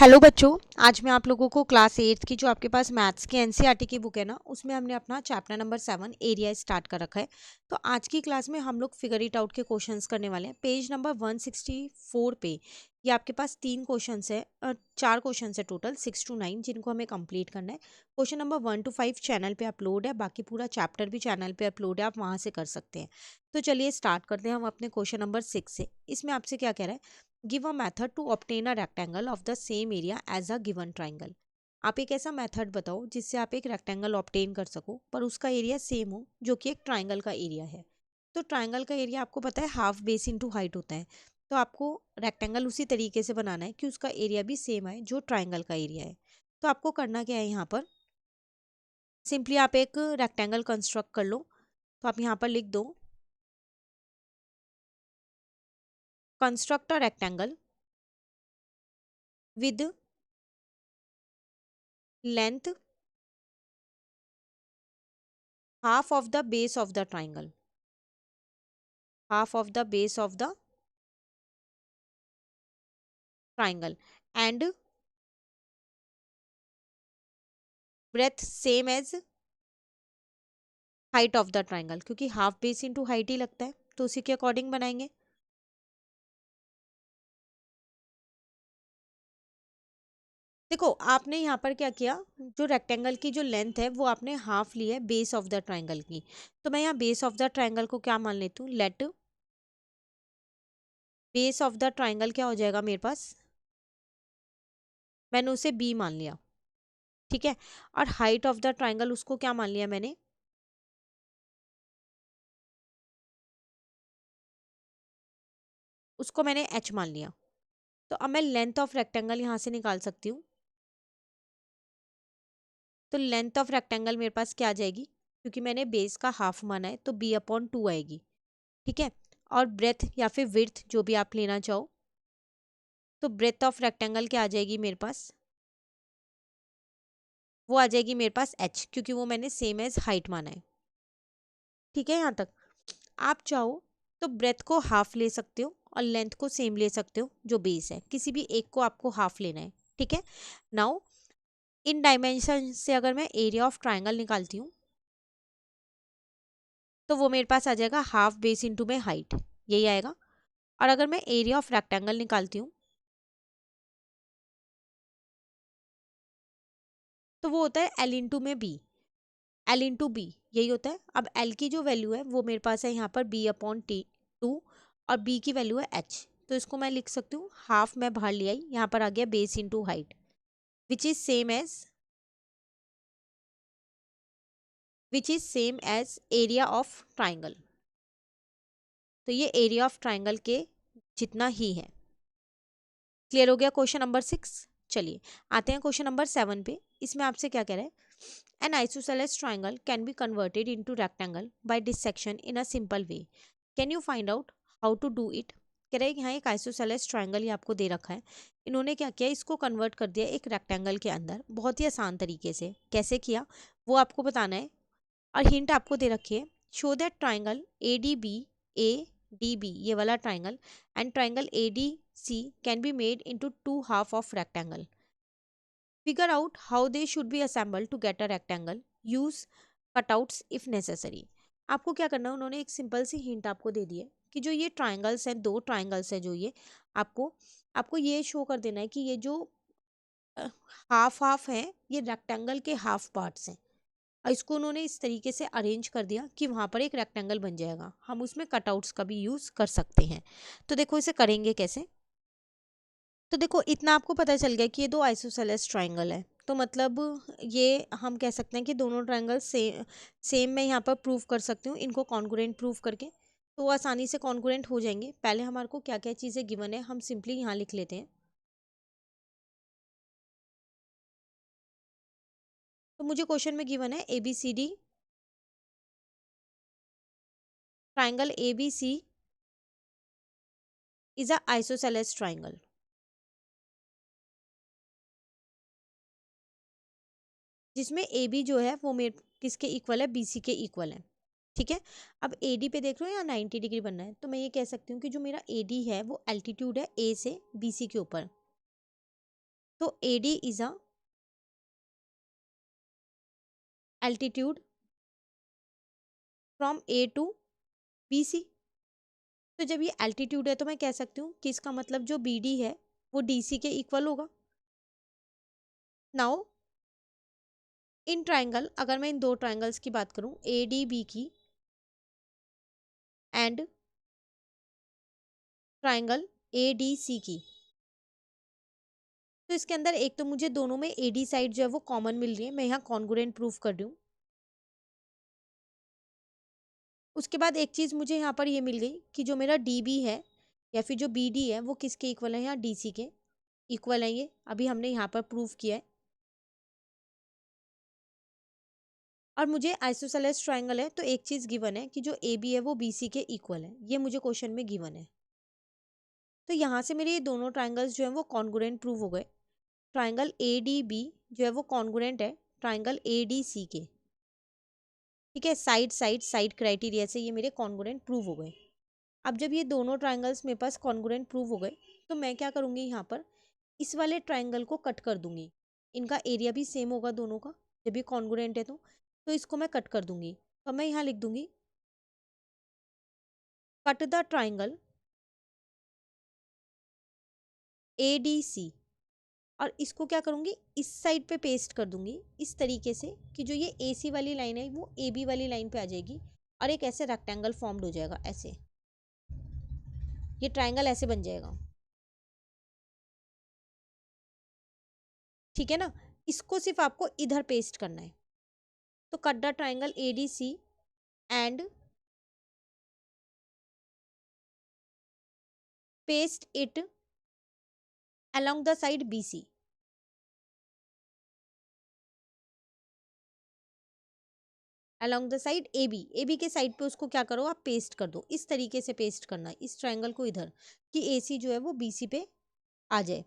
Hello बच्चों। आज मैं आप लोगों को क्लास 8 की जो आपके पास मैथ्स की एनसीईआरटी की बुक है ना, उसमें हमने अपना चैप्टर नंबर 7 एरिया स्टार्ट कर रखा है। तो आज की क्लास में हम लोग फिगर इट आउट के क्वेश्चंस करने वाले हैं। पेज नंबर 164 पे ये आपके पास 3 क्वेश्चंस है, 4 क्वेश्चंस है टोटल 6 to 9, जिनको हमें कंप्लीट करना है। क्वेश्चन नंबर 1 to 5 चैनल पे अपलोड है, बाकी पूरा चैप्टर भी चैनल पे अपलोड है, आप वहाँ से कर सकते हैं। तो चलिए स्टार्ट करते हैं हम अपने क्वेश्चन नंबर 6 से। इसमें आपसे क्या कह रहा है, give a method to obtain a rectangle of the same area as a given triangle. आप एक ऐसा मेथड बताओ जिससे आप एक रेक्टेंगल ऑब्टेन कर सको पर उसका एरिया सेम हो जो कि एक ट्राइंगल का एरिया है। तो ट्राइंगल का एरिया आपको पता है हाफ बेस इनटू हाइट होता है। तो आपको रेक्टेंगल उसी तरीके से बनाना है कि उसका एरिया भी सेम है जो ट्राइंगल का एरिया है। तो आपको करना क्या है, यहाँ पर सिंपली आप एक रेक्टेंगल कंस्ट्रक्ट कर लो। तो आप यहाँ पर लिख दो, construct a rectangle with length half of the base of the triangle, half of the base of the triangle, and breadth same as height of the triangle, क्योंकि हाफ बेस इंटू हाइट ही लगता है तो उसी के according बनाएंगे। देखो आपने यहाँ पर क्या किया, जो रेक्टेंगल की जो लेंथ है वो आपने हाफ ली है बेस ऑफ द ट्राइंगल की। तो मैं यहाँ बेस ऑफ द ट्राइंगल को क्या मान लेती हूँ, let base of the triangle क्या हो जाएगा मेरे पास, मैंने उसे बी मान लिया, ठीक है। और हाइट ऑफ द ट्राइंगल उसको क्या मान लिया मैंने, उसको मैंने एच मान लिया। तो अब मैं लेंथ ऑफ रेक्टेंगल यहाँ से निकाल सकती हूँ। तो लेंथ ऑफ रेक्टेंगल मेरे पास क्या आ जाएगी, क्योंकि मैंने बेस का हाफ माना है तो b/2 आएगी, ठीक है। और ब्रेथ या फिर विड्थ जो भी आप लेना चाहो, तो ब्रेथ ऑफ रेक्टेंगल क्या आ जाएगी मेरे पास, वो आ जाएगी मेरे पास h, क्योंकि वो मैंने सेम एज हाइट माना है, ठीक है। यहाँ तक आप चाहो तो ब्रेथ को हाफ ले सकते हो और लेंथ को सेम ले सकते हो जो बेस है, किसी भी एक को आपको हाफ लेना है, ठीक है। नाउ इन डायमेंशन से अगर मैं एरिया ऑफ ट्राइंगल निकालती हूँ तो वो मेरे पास आ जाएगा हाफ बेस इंटू में हाइट, यही आएगा। और अगर मैं एरिया ऑफ रेक्टेंगल निकालती हूँ तो वो होता है एल इंटू में बी, एल इंटू बी यही होता है। अब एल की जो वैल्यू है वो मेरे पास है यहाँ पर b/2 और बी की वैल्यू है एच। तो इसको मैं लिख सकती हूँ, हाफ मैं बाहर ले आई, यहाँ पर आ गया base into height, which is same as area of triangle. तो ये एरिया ऑफ ट्राइंगल के जितना ही है। क्लियर हो गया क्वेश्चन नंबर 6। चलिए आते हैं क्वेश्चन नंबर 7 पे। इसमें आपसे क्या कह रहा है, an isosceles triangle can be converted into rectangle by dissection in a simple way, can you find out how to do it. कह रहा है कि यहाँ एक आइसोसेलेस ट्राइंगल ये आपको दे रखा है, इन्होंने क्या किया, इसको कन्वर्ट कर दिया एक रेक्टेंगल के अंदर, बहुत ही आसान तरीके से। कैसे किया वो आपको बताना है। और हिंट आपको दे रखी है, शो दैट ट्राइंगल ADB ये वाला triangle and triangle ADC can be made into two half of rectangle, figure out how they should be assembled to get a rectangle, use cutouts if necessary. आपको क्या करना है, उन्होंने एक simple सी hint आपको दे दी है कि जो ये ट्राइंगल्स हैं, दो ट्राइंगल्स हैं जो ये, आपको आपको ये शो कर देना है कि ये जो हाफ हाफ है ये रेक्टेंगल के हाफ पार्ट्स हैं। और इसको उन्होंने इस तरीके से अरेंज कर दिया कि वहाँ पर एक रेक्टेंगल बन जाएगा, हम उसमें कटआउट्स का भी यूज़ कर सकते हैं। तो देखो इसे करेंगे कैसे। तो देखो इतना आपको पता चल गया कि ये दो आइसोसेलेस ट्राइंगल है, तो मतलब ये हम कह सकते हैं कि दोनों ट्राइंगल सेम मैं यहाँ पर प्रूव कर सकती हूँ इनको कॉन्ग्रुएंट प्रूव करके। तो वो आसानी से कॉन्ग्रुएंट हो जाएंगे। पहले हमारे को क्या क्या चीज़ें गिवन है हम सिंपली यहाँ लिख लेते हैं। तो मुझे क्वेश्चन में गिवन है ABCD triangle ABC is a isosceles triangle, जिसमें AB जो है वो मेरे किसके इक्वल है, BC के इक्वल है, ठीक है। अब AD पे देख रहे हो यहाँ 90 डिग्री बनना है, तो मैं ये कह सकती हूँ कि जो मेरा AD है वो एल्टीट्यूड है A से BC के ऊपर। तो AD is a altitude from A to BC। तो जब ये एल्टीट्यूड है तो मैं कह सकती हूँ कि इसका मतलब जो BD है वो DC के इक्वल होगा। नाउ इन ट्राइंगल, अगर मैं इन दो ट्राइंगल्स की बात करूं ADB की एंड ट्राइंगल ADC की, तो इसके अंदर एक तो मुझे दोनों में AD साइड जो है वो कॉमन मिल रही है, मैं यहाँ कॉन्ग्रुएंट प्रूफ कर रही हूँ। उसके बाद एक चीज मुझे यहाँ पर ये मिल गई कि जो मेरा DB है या फिर जो BD है वो किसके इक्वल है, यहाँ DC के इक्वल है। ये अभी हमने यहाँ पर प्रूफ किया है। और मुझे आइसोसेलेस ट्राइंगल है तो एक चीज गिवन है कि जो AB है वो BC के इक्वल है, ये मुझे क्वेश्चन में गिवन है। तो यहाँ से मेरे ये दोनों ट्राइंगल्स जो है वो कॉन्ग्रुएंट प्रूव हो गए। ट्राइंगल ADB जो है वो कॉन्ग्रुएंट है ट्राइंगल ADC के। ठीक है, साइड साइड साइड क्राइटेरिया से ये मेरे कॉन्ग्रुएंट प्रूव हो गए। अब जब ये दोनों ट्राइंगल्स मेरे पास कॉन्ग्रुएंट प्रूव हो गए तो मैं क्या करूँगी, यहाँ पर इस वाले ट्राइंगल को कट कर दूंगी। इनका एरिया भी सेम होगा दोनों का, जब ये कॉन्ग्रुएंट है तो इसको मैं कट कर दूंगी। तो मैं यहाँ लिख दूंगी कट द ट्राइंगल ADC, और इसको क्या करूँगी, इस साइड पे पेस्ट कर दूंगी इस तरीके से कि जो ये AC वाली लाइन है वो AB वाली लाइन पे आ जाएगी और एक ऐसे रेक्टेंगल फॉर्म्ड हो जाएगा। ऐसे ये ट्राइंगल ऐसे बन जाएगा। ठीक है ना, इसको सिर्फ आपको इधर पेस्ट करना है। तो cut the triangle ADC and paste it along the side BC। along the side AB के साइड पे उसको क्या करो, आप पेस्ट कर दो। इस तरीके से पेस्ट करना है इस ट्रायंगल को इधर, कि AC जो है वो BC पे आ जाए।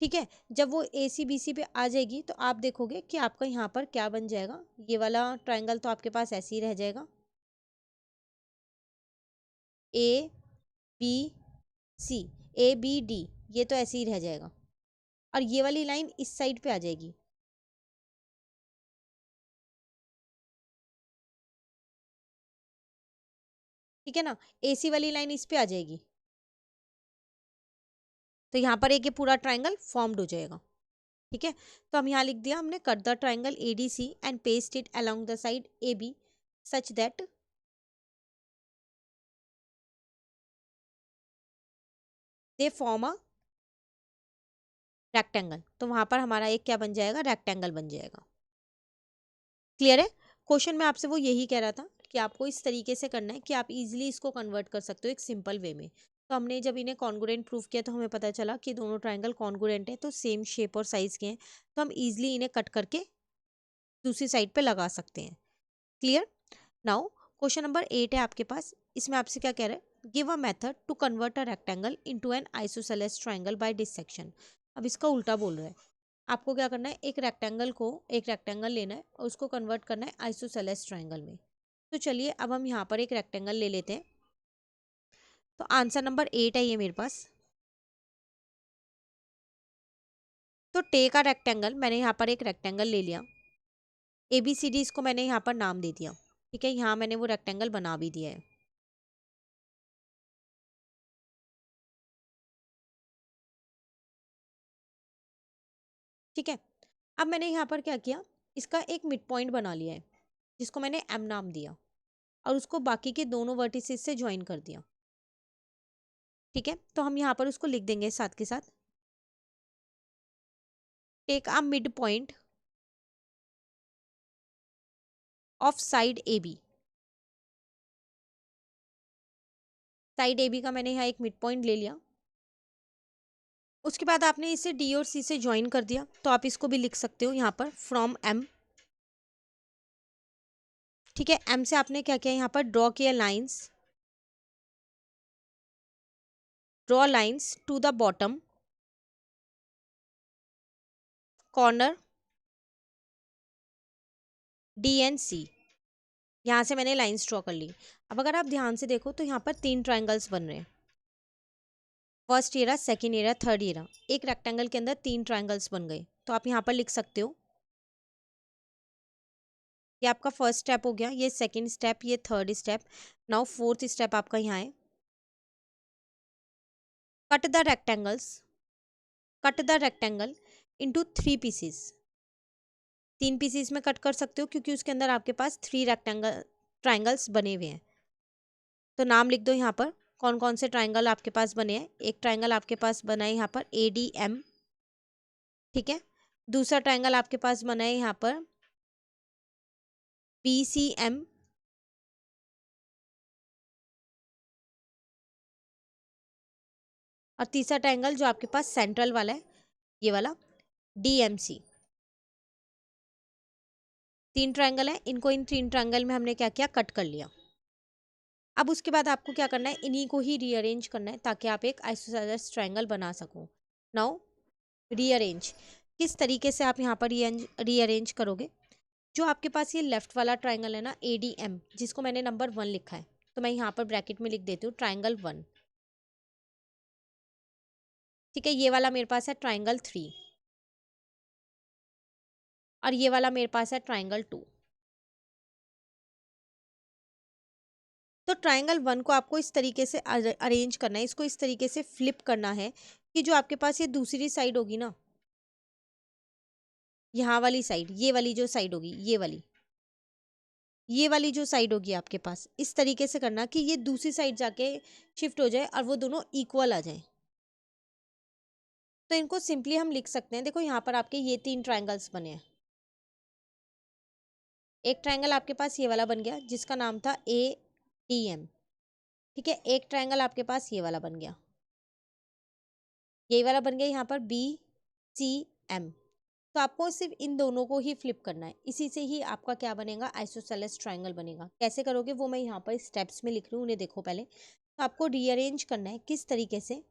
ठीक है, जब वो AC BC पे आ जाएगी तो आप देखोगे कि आपका यहाँ पर क्या बन जाएगा, ये वाला ट्रायंगल तो आपके पास ऐसे ही रह जाएगा, ABC ABD, ये तो ऐसे ही रह जाएगा और ये वाली लाइन इस साइड पे आ जाएगी। ठीक है ना, AC वाली लाइन इस पे आ जाएगी, तो यहाँ पर एक ये पूरा ट्राइंगल फॉर्म्ड हो जाएगा। ठीक है, तो हम यहाँ लिख दिया हमने, cut the triangle ADC and paste it along the side AB such that they form a rectangle. तो वहां पर हमारा एक क्या बन जाएगा, रेक्टेंगल बन जाएगा। क्लियर है, क्वेश्चन में आपसे वो यही कह रहा था कि आपको इस तरीके से करना है कि आप इजीली इसको कन्वर्ट कर सकते हो एक सिंपल वे में। तो हमने जब इन्हें कॉन्ग्रुएंट प्रूफ किया तो हमें पता चला कि दोनों ट्राइंगल कॉन्ग्रुएंट है, तो सेम शेप और साइज के हैं, तो हम इजीली इन्हें कट करके दूसरी साइड पे लगा सकते हैं। क्लियर। नाउ क्वेश्चन नंबर 8 है आपके पास, इसमें आपसे क्या कह रहा है, give a method to convert a rectangle into an isosceles triangle by dissection. अब इसका उल्टा बोल रहा है, आपको क्या करना है, एक रेक्टेंगल लेना है और उसको कन्वर्ट करना है आइसोसेलेस ट्राइंगल में। तो चलिए अब हम यहाँ पर एक रेक्टेंगल ले लेते हैं। तो आंसर नंबर 8 है ये मेरे पास। तो टेक अ रेक्टेंगल, मैंने यहाँ पर एक रेक्टेंगल ले लिया, ABCD इसको मैंने यहाँ पर नाम दे दिया। ठीक है, यहाँ मैंने वो रेक्टेंगल बना भी दिया है। ठीक है, अब मैंने यहाँ पर क्या किया, इसका एक मिड पॉइंट बना लिया है जिसको मैंने M नाम दिया और उसको बाकी के दोनों वर्टिसेस से ज्वाइन कर दिया। ठीक है, तो हम यहाँ पर उसको लिख देंगे साथ के साथ, take a mid point of side AB। Side AB का मैंने यहाँ एक मिड पॉइंट ले लिया। उसके बाद आपने इसे D और C से ज्वाइन कर दिया, तो आप इसको भी लिख सकते हो यहाँ पर फ्रॉम M। ठीक है, M से आपने क्या किया, यहाँ पर draw lines to the bottom corner D and C। यहाँ से मैंने लाइन्स ड्रॉ कर ली। अब अगर आप ध्यान से देखो तो यहाँ पर 3 ट्राइंगल्स बन रहे हैं। First area, second area, third area, एक रेक्टेंगल के अंदर 3 ट्राइंगल्स बन गए। तो आप यहाँ पर लिख सकते हो, ये आपका फर्स्ट स्टेप हो गया, ये सेकेंड स्टेप, ये third step. Now fourth step आपका यहाँ है, cut the rectangles, cut the rectangle into 3 pieces. 3 pieces में कट कर सकते हो क्योंकि उसके अंदर आपके पास 3 रेक्टेंगल ट्राइंगल्स बने हुए हैं। तो नाम लिख दो यहाँ पर, कौन कौन से ट्राइंगल आपके पास बने हैं। एक ट्राइंगल आपके पास बना है यहाँ पर ADM, ठीक है। दूसरा ट्राइंगल आपके पास बना है यहाँ पर BCM, और तीसरा ट्राइंगल जो आपके पास सेंट्रल वाला है, ये वाला DMC। 3 ट्राइंगल है, इनको इन 3 ट्राइंगल में हमने क्या किया, कट कर लिया। अब उसके बाद आपको क्या करना है, इन्हीं को ही रीअरेंज करना है ताकि आप एक आइसोसेलेस ट्राइंगल बना सको। नाउ रीअरेंज, किस तरीके से आप यहाँ पर रीअरेंज करोगे। जो आपके पास ये लेफ्ट वाला ट्राइंगल है ना ADM, जिसको मैंने नंबर 1 लिखा है, तो मैं यहाँ पर ब्रैकेट में लिख देती हूँ ट्राइंगल 1, ठीक है। ये वाला मेरे पास है ट्राइंगल 3, और ये वाला मेरे पास है ट्राइंगल 2। तो ट्राइंगल 1 को आपको इस तरीके से अरेंज करना है, इसको इस तरीके से फ्लिप करना है कि जो आपके पास ये दूसरी साइड होगी ना, यहाँ वाली साइड, ये वाली जो साइड होगी, ये वाली जो साइड होगी आपके पास, इस तरीके से करना कि ये दूसरी साइड जाके शिफ्ट हो जाए और वो दोनों इक्वल आ जाए। तो इनको सिंपली हम लिख सकते हैं, देखो यहाँ पर आपके ये 3 ट्राइंगल्स बने हैं। एक ट्राइंगल आपके पास ये वाला बन गया जिसका नाम था ADM, ठीक है। एक ट्राइंगल आपके पास ये वाला बन गया, ये वाला बन गया यहाँ पर BCM। तो आपको सिर्फ इन दोनों को ही फ्लिप करना है, इसी से ही आपका क्या बनेगा, आइसोसेलेस ट्राइंगल बनेगा। कैसे करोगे वो मैं यहाँ पर स्टेप्स में लिख रही हूँ, उन्हें देखो पहले। तो आपको रीअरेंज करना है किस तरीके से,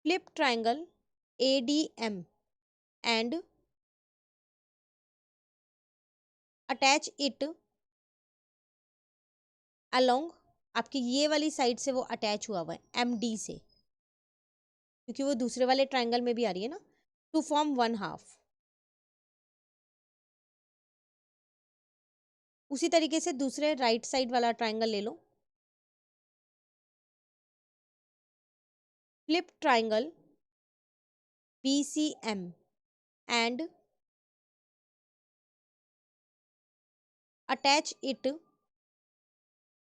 flip triangle ADM and attach it along, आपकी ये वाली साइड से वो अटैच हुआ हुआ है MD से, क्योंकि वो दूसरे वाले ट्राइंगल में भी आ रही है ना, टू फॉर्म 1/2। उसी तरीके से दूसरे राइट साइड वाला ट्राइंगल ले लो, flip triangle BCM and attach it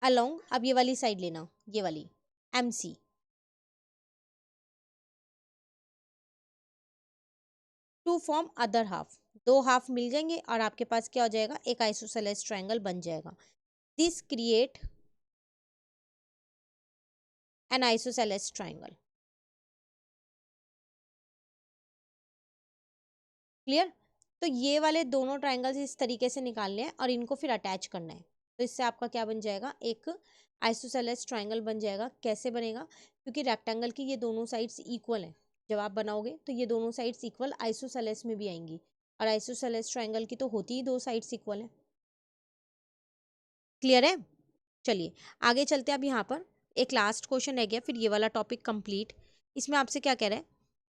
along, अब ये वाली साइड लेना, ये वाली MC, to form other half, 2 half मिल जाएंगे और आपके पास क्या हो जाएगा, एक आइसोसेलेस ट्राइंगल बन जाएगा। This create an isosceles triangle. Clear. तो ये वाले दोनों ट्राइंगल्स इस तरीके से निकालने हैं और इनको फिर अटैच करना है। तो इससे आपका क्या बन जाएगा, एक आइसोसेलेस ट्राइंगल बन जाएगा। कैसे बनेगा, क्योंकि रेक्टेंगल की ये दोनों साइड्स इक्वल हैं। जब आप बनाओगे तो ये दोनों साइड्स इक्वल आइसोसेलेस में भी आएंगी, और आइसोसेलेस ट्राइंगल की तो होती ही 2 साइड्स इक्वल है। क्लियर है। चलिए आगे चलते हैं। अब यहाँ पर एक लास्ट क्वेश्चन रह गया, फिर ये वाला टॉपिक कंप्लीट। इसमें आपसे क्या कह रहा है,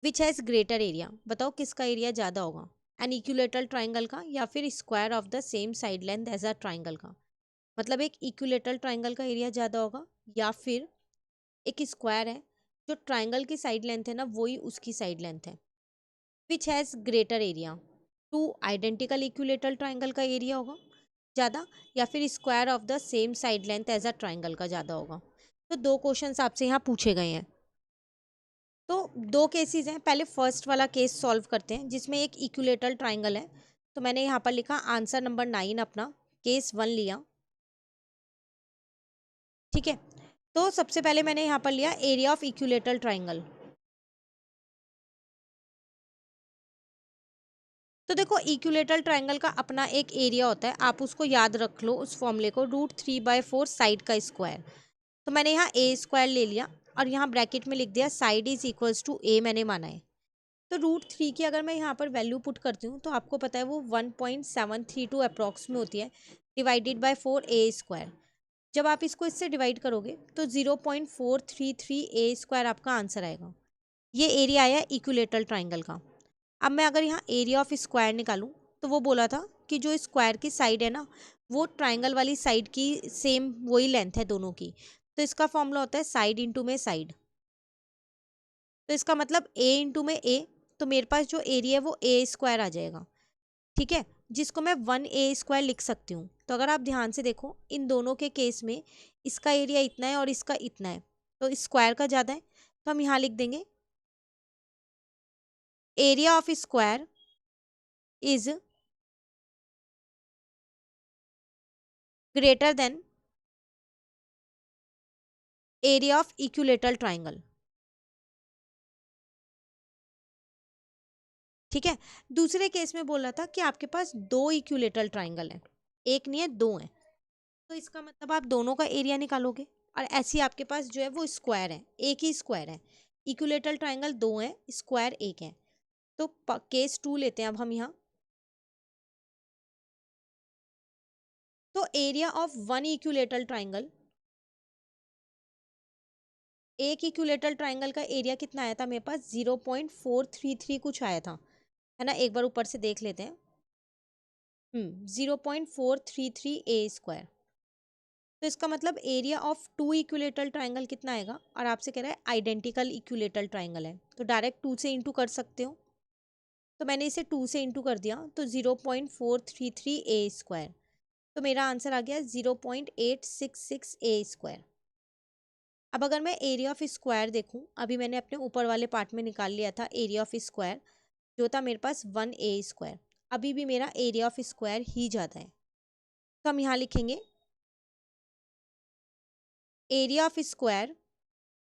विच हैज़ ग्रेटर एरिया, बताओ किसका एरिया ज़्यादा होगा, एन इक्विलेटरल ट्राइंगल का या फिर square of the same side length as a triangle का। मतलब एक इक्विलेटरल ट्राइंगल का एरिया ज़्यादा होगा, या फिर एक स्क्वायर है जो ट्राइंगल की साइड लेंथ है ना, वही उसकी साइड लेंथ है। Which has greater area, 2 identical equilateral triangle का एरिया होगा ज़्यादा, या फिर square of the same side length as a triangle का ज़्यादा होगा। तो 2 क्वेश्चंस आपसे यहाँ पूछे गए हैं। तो 2 केसेस हैं, पहले फर्स्ट वाला केस सॉल्व करते हैं जिसमें एक इक्विलेटरल ट्राइंगल है। तो मैंने यहाँ पर लिखा आंसर नंबर 9 अपना, केस 1 लिया, ठीक है। तो सबसे पहले मैंने यहाँ पर लिया एरिया ऑफ इक्विलेटरल ट्राइंगल। तो देखो इक्विलेटरल ट्राइंगल का अपना एक एरिया होता है, आप उसको याद रख लो उस फॉर्मूले को, √3/4 साइड का स्क्वायर। तो मैंने यहाँ A² ले लिया और यहाँ ब्रैकेट में लिख दिया side is equals to A मैंने माना है। तो √3 की अगर मैं यहाँ पर वैल्यू पुट करती हूँ तो आपको पता है वो 1.732 अप्रॉक्स में होती है, डिवाइडेड बाय 4 A²। जब आप इसको इससे डिवाइड करोगे तो 0.433 a² आपका आंसर आएगा। ये एरिया आया इक्विलेटरल ट्राइंगल का। अब मैं अगर यहाँ एरिया ऑफ स्क्वायर निकालूं तो वो बोला था कि जो स्क्वायर की साइड है ना वो ट्राइंगल वाली साइड की सेम वही लेंथ है दोनों की, तो इसका फॉर्मूला होता है साइड इंटू में साइड। तो इसका मतलब ए इंटू में ए, तो मेरे पास जो एरिया है वो a² आ जाएगा, ठीक है, जिसको मैं 1a² लिख सकती हूँ। तो अगर आप ध्यान से देखो इन दोनों के केस में इसका एरिया इतना है और इसका इतना है, तो स्क्वायर का ज़्यादा है, तो हम यहाँ लिख देंगे area of square is greater than area of equilateral triangle. ठीक है, दूसरे केस में बोल रहा था कि आपके पास दो इक्विलेटरल ट्राइंगल हैं, एक नहीं है दो हैं, तो इसका मतलब आप दोनों का एरिया निकालोगे, और ऐसे ही आपके पास जो है वो स्क्वायर है, एक ही स्क्वायर है, इक्विलेटरल ट्राइंगल दो हैं, स्क्वायर एक है। तो केस 2 लेते हैं अब हम यहाँ। तो area of one equilateral triangle, एक इक्विलेटरल ट्राइंगल का एरिया कितना आया था मेरे पास 0.433 कुछ आया था, है ना, एक बार ऊपर से देख लेते हैं। 0.433 a²। तो इसका मतलब area of two equilateral triangle कितना आएगा, और आपसे कह रहा है आइडेंटिकल इक्विलेटरल ट्राइंगल है, तो डायरेक्ट 2 से इंटू कर सकते हो। तो मैंने इसे 2 से इंटू कर दिया, तो 0.433 a²। तो मेरा आंसर आ गया 0.866 a²। अब अगर मैं एरिया ऑफ स्क्वायर देखूं, अभी मैंने अपने ऊपर वाले पार्ट में निकाल लिया था एरिया ऑफ स्क्वायर, जो था मेरे पास 1a²। अभी भी मेरा एरिया ऑफ स्क्वायर ही जाता है, तो हम यहाँ लिखेंगे area of square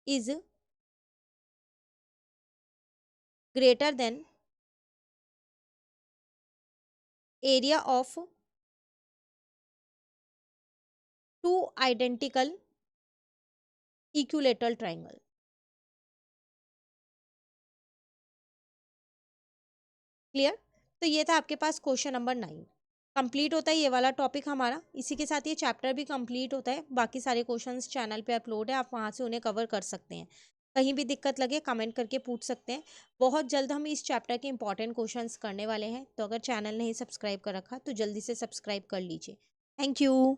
is greater than area of two identical equilateral triangle. Clear? तो ये था आपके पास क्वेश्चन नंबर 9। कंप्लीट होता है ये वाला टॉपिक हमारा, इसी के साथ ये चैप्टर भी कंप्लीट होता है। बाकी सारे क्वेश्चंस चैनल पे अपलोड है, आप वहाँ से उन्हें कवर कर सकते हैं। कहीं भी दिक्कत लगे कमेंट करके पूछ सकते हैं। बहुत जल्द हम इस चैप्टर के इंपॉर्टेंट क्वेश्चंस करने वाले हैं, तो अगर चैनल नहीं सब्सक्राइब कर रखा तो जल्दी से सब्सक्राइब कर लीजिए। Thank you.